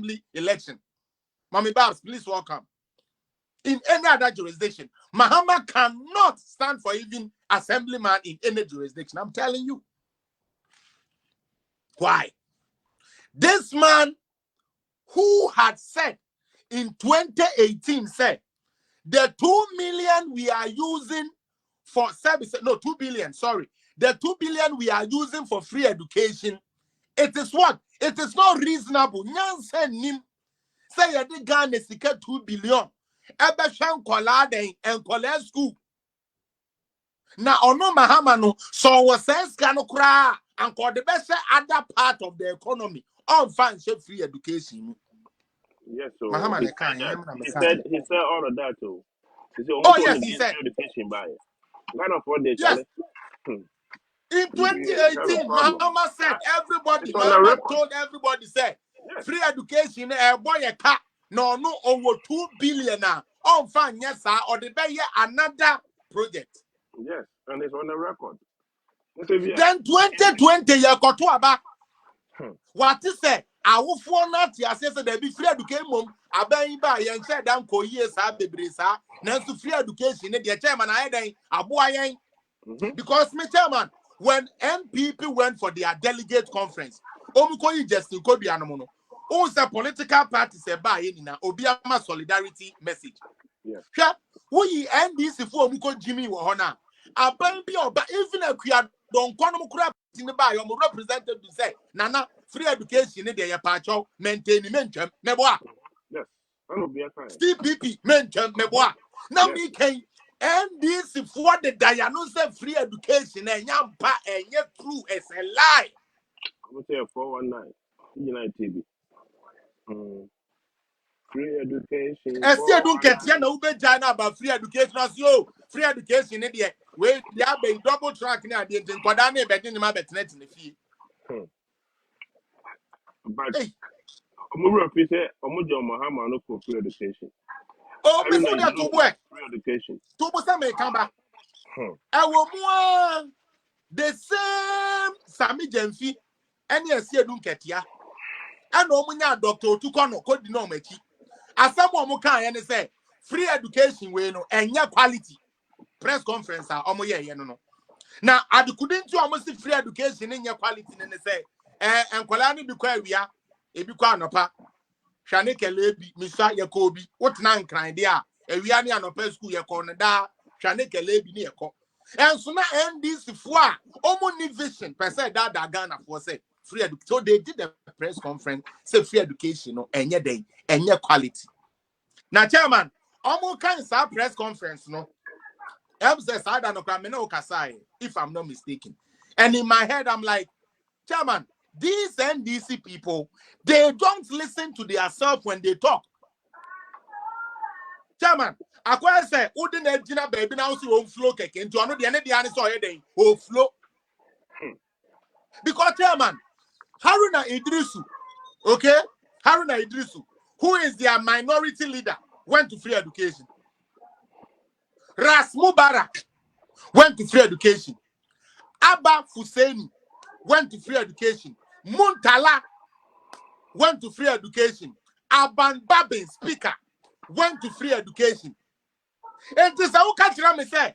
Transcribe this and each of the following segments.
assembly election. Mommy Babs, please welcome. In any other jurisdiction, Mahama cannot stand for even assemblyman in any jurisdiction. I'm telling you. Why? This man who had said in 2018 said the 2 million we are using for services, no, 2 billion, sorry. The 2 billion we are using for free education, it is what? It is not reasonable. Nyanse nim say you dey Ghana sika 2 billion. Ebe shan kola den en kola school. Na ono Mahama no so was sense kan kra and call the best other part of the economy on fancy free education. Yes, so Mahama he said all of that too. Oh yes, he said education by it. Kind of what they yes. In 2018, Mahama said everybody, Mahama told everybody said free education boy a car no over 2 billion on fan yes sir or the bay another project. Yes, and it's on the record. Then 2020 you got to about what is it? I will for not yes there be free education mom aban ba yen said dan ko years bebre sa na free education the chairman I then aboa yen because me chairman when MPP went for their delegate conference omukoyi Justin Kobi anomo no the political party say ba yen na obiama solidarity message. Yes. We NDC for omuko Jimmy wo ho na aban bi oba even akua don kono kura in the ba your representative to say nana free education in the pacho maintain mentwem meboa. Yes. CPP mentwem meboa. Now me can NDC for the diagnose free education and yampa and yet true as a lie. I'm gonna say 419 United TV. Free education. I still don't get here no be China about free education as you free education in there. Where they have been double track now the Nkwadane bedin ma betnet in the fee. But Omuro say Omojo Mahama no for free education. Oh, before that to work. Free education. To bosa me come back. I will more the same Sami Jemfi any see don't get ya. And omunya doctor to kono kodi no machi. Asamo mo kan ye say free education we no enya quality press conference omo ye no. Now I couldn't do almost free education in your quality and say enkwala ni bi kwa awia e bi kwa anopa hwane kelebi misa yakobi what na nkran de a awia ni anopa school ye ko no da hwane kelebi ni ye ko enso na NDC fo a omo ni vision per se da Ghana for say free education. So they did the press conference say free education no enye den enye quality. Now chairman omo kan sa press conference no if I'm not mistaken. And in my head, I'm like, chairman, these NDC people, they don't listen to themselves when they talk. Chairman, I quite say, wouldn't Gina baby now see won't flow cake into another the end saw heading or flow. Because chairman, Haruna Idrisu, okay? Haruna Idrisu, who is their minority leader, went to free education. Ras Mubarak went to free education. Abba Husseini went to free education. Muntala went to free education. Aban Babin, speaker, went to free education. And this is how catch me say,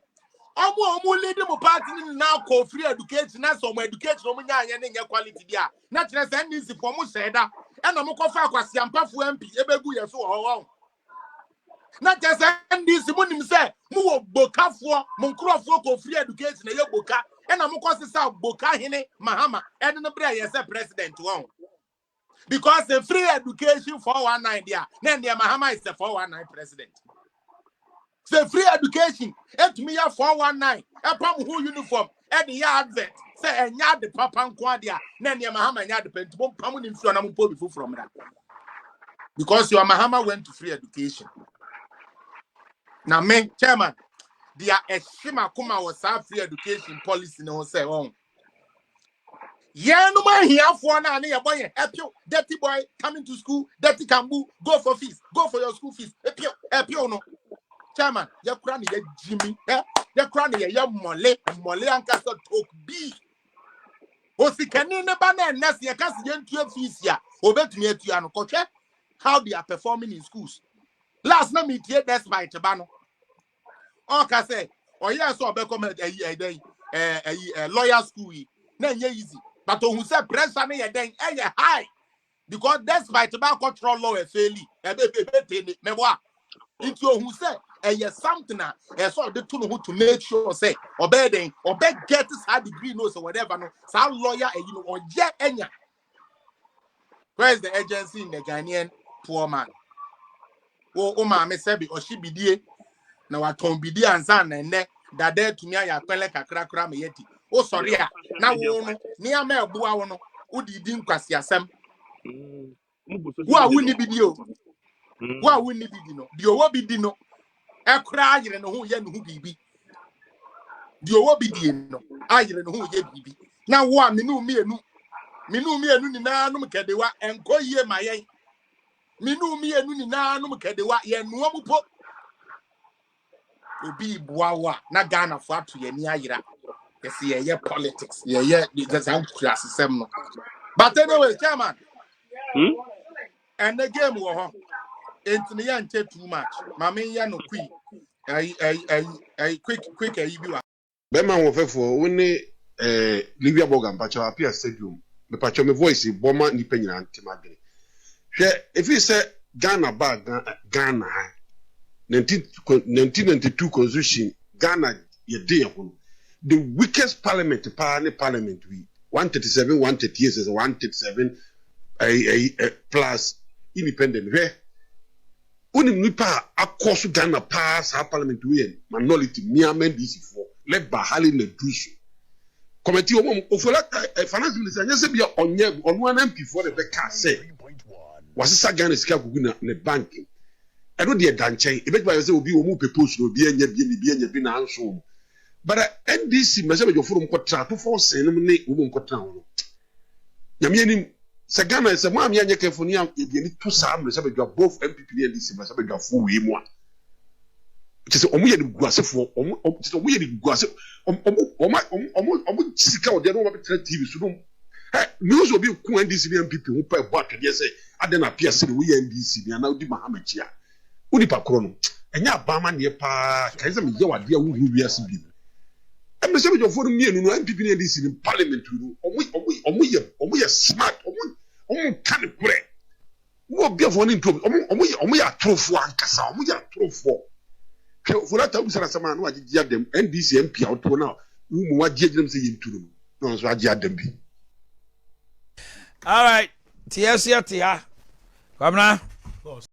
Omo leading my party now call free education. That's some education. Omo quality there. Not just NDC for mo say that. And I'm going to kwasi ampa fu MP. Ebegu yeso ho. Not just NDC money say mo boka for mo nkrofo ko free education na ye boka. And I'm going to say boka hine Mahama. And no bre yes president one. Because the free education 419 there. Then the Mahama is the 419 president. The free education, et me 419, a pam who uniform, at the yard vet, say and yard the papa and quadia, then your Mahama yard depend to pam in front of people from that. Because your Mahama went to free education. Now, men, chairman, they are a shima kuma was our free education policy no say on. Yeah, no man here for now, near boy, dirty boy coming to school, dirty cambu, go for fees, go for your school fees, no. Chairman, your cranny, Jimmy, your cranny, your mole and castle talk B. O si canine banner, Nassia Cassian to your fees ya, or bet me at you and coach. how they are performing in schools. Last night me hear that's by Tabano. Okay, say, oh yeah, so I become a lawyer school. No, easy. But who said pressure me a day high because that's by tobacco control law a fairly into who said yes something so the two who to make sure say or bedding or bed get this high degree knows or whatever no some lawyer and you know or yet enya. Where's the agency in the Ghanaian poor man? Oh my me sabi or she be there now I can't be there and son and neck that there to me I pele kakra me yeti. Oh sorry now near me bua no udi din kwasi asem. Who are winning video? Who are winning video? The owo bi di no. E kra ayire no ho ye no ho bibi. The owo bi di no. Ayire no ho ye bibi. Na wo a menu mienu ni na no mkedewa enko yie mayen. Menu mienu ni na no mkedewa ye no amupo. Obi buawa na Ghana fo ato ye ni ayira. Yes ye politics. Ye that's how class system no. But anyway, chairman. And the game wo ho. Enti ya nche too much. Mama ya no quick. Quick biwa. Bema wofefo woni Livia Bogan pacho apia stadium. Me pacho me voice boma ni penyina ntimadwene. Hwe if you say Ghana Ghana 1992 constitution Ghana ye dey ho. The weakest parliament parliament we 137 138 is 137 plus independent where unim nipa akoso Ghana pass our parliament we minority miamen NDC for let bahali na dusu committee ofola finance minister nya se bia onye onu an MP for the back say wasisa Ghana sika gugu na banking eno de danchen e betima say obi omu propose no obi anya bi na anso but NDC message jo forum kwatra to force nem ne omu kwatra ho nyame anim se Ghana se mo amia nya kefoni am e bi ni to sa message jo both MPP and NDC message jo fo we mu a tse omu ye guasefo omu tse omu ye guase omu sika o de no ma betra TV so no news obi ku NDC and MPP ho pa bo atwede se ade na pia se we NDC ni na odi mahamachi a uni pa kro no enya abama ne pa kai se me ye wade a wo wi ase bi e me se me jo fo no mienu no MPP and NDC ni parliament no omu ye smart omu kan kure wo bia fo ni ntom omu ye atrofo ankasa omu ye atrofo for that time sama no agye dem NDC MP out na wo mu agye dem se yinturu no so agye dem bi. All right, tia kwamna